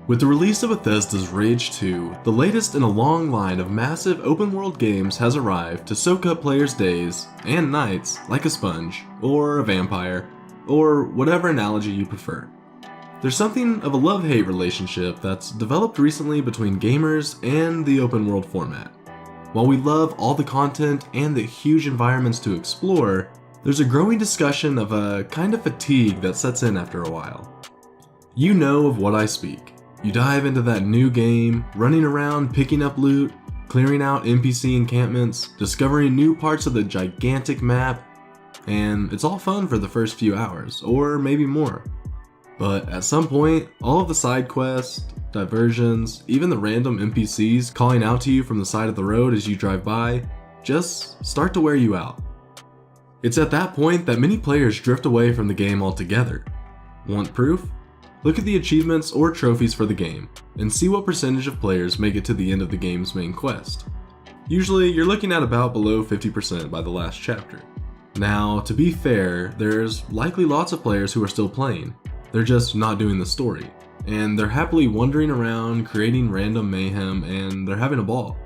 With the release of Bethesda's Rage 2, the latest in a long line of massive open-world games has arrived to soak up players' days and nights like a sponge, or a vampire, or whatever analogy you prefer. There's something of a love-hate relationship that's developed recently between gamers and the open-world format. While we love all the content and the huge environments to explore, there's a growing discussion of a kind of fatigue that sets in after a while. You know of what I speak. You dive into that new game, running around picking up loot, clearing out NPC encampments, discovering new parts of the gigantic map, and it's all fun for the first few hours, or maybe more. But at some point, all of the side quests, diversions, even the random NPCs calling out to you from the side of the road as you drive by, just start to wear you out. It's at that point that many players drift away from the game altogether. Want proof? Look at the achievements or trophies for the game, and see what percentage of players make it to the end of the game's main quest. Usually, you're looking at about below 50% by the last chapter. Now, to be fair, there's likely lots of players who are still playing. They're just not doing the story, and they're happily wandering around, creating random mayhem, and they're having a ball.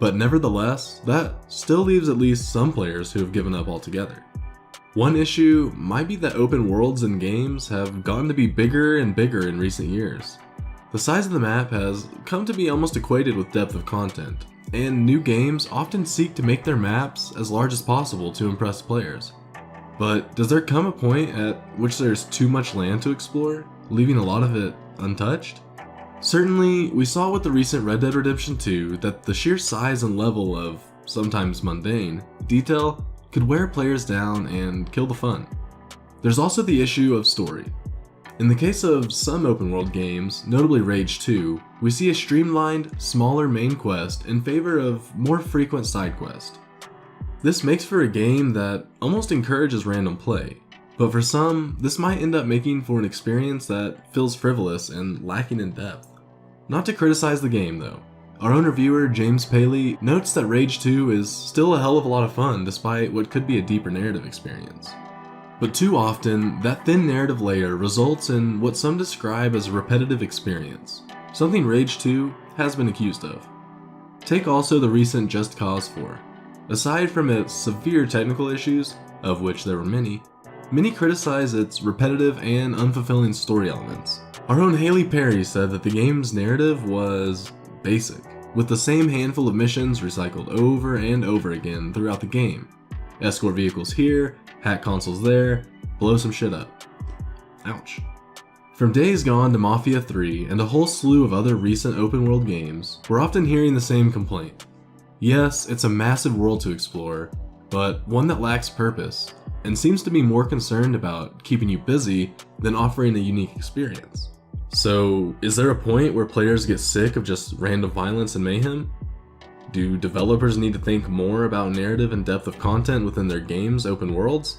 But nevertheless, that still leaves at least some players who have given up altogether. One issue might be that open worlds in games have gotten to be bigger and bigger in recent years. The size of the map has come to be almost equated with depth of content, and new games often seek to make their maps as large as possible to impress players. But does there come a point at which there's too much land to explore, leaving a lot of it untouched? Certainly, we saw with the recent Red Dead Redemption 2 that the sheer size and level of, sometimes mundane, detail could wear players down and kill the fun. There's also the issue of story. In the case of some open world games, notably Rage 2, we see a streamlined, smaller main quest in favor of more frequent side quests. This makes for a game that almost encourages random play, but for some, this might end up making for an experience that feels frivolous and lacking in depth. Not to criticize the game though. Our own reviewer, James Paley, notes that Rage 2 is still a hell of a lot of fun despite what could be a deeper narrative experience. But too often, that thin narrative layer results in what some describe as a repetitive experience, something Rage 2 has been accused of. Take also the recent Just Cause 4. Aside from its severe technical issues, of which there were many criticize its repetitive and unfulfilling story elements. Our own Haley Perry said that the game's narrative was basic, with the same handful of missions recycled over and over again throughout the game. Escort vehicles here, hack consoles there, blow some shit up. Ouch. From Days Gone to Mafia 3 and a whole slew of other recent open world games, we're often hearing the same complaint. Yes, it's a massive world to explore, but one that lacks purpose, and seems to be more concerned about keeping you busy than offering a unique experience. So, is there a point where players get sick of just random violence and mayhem? Do developers need to think more about narrative and depth of content within their games' open worlds,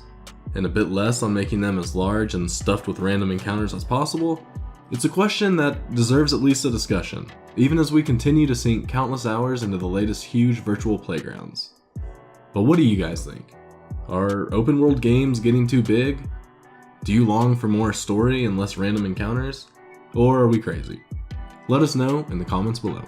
and a bit less on making them as large and stuffed with random encounters as possible? It's a question that deserves at least a discussion, even as we continue to sink countless hours into the latest huge virtual playgrounds. But what do you guys think? Are open world games getting too big? Do you long for more story and less random encounters? Or are we crazy? Let us know in the comments below.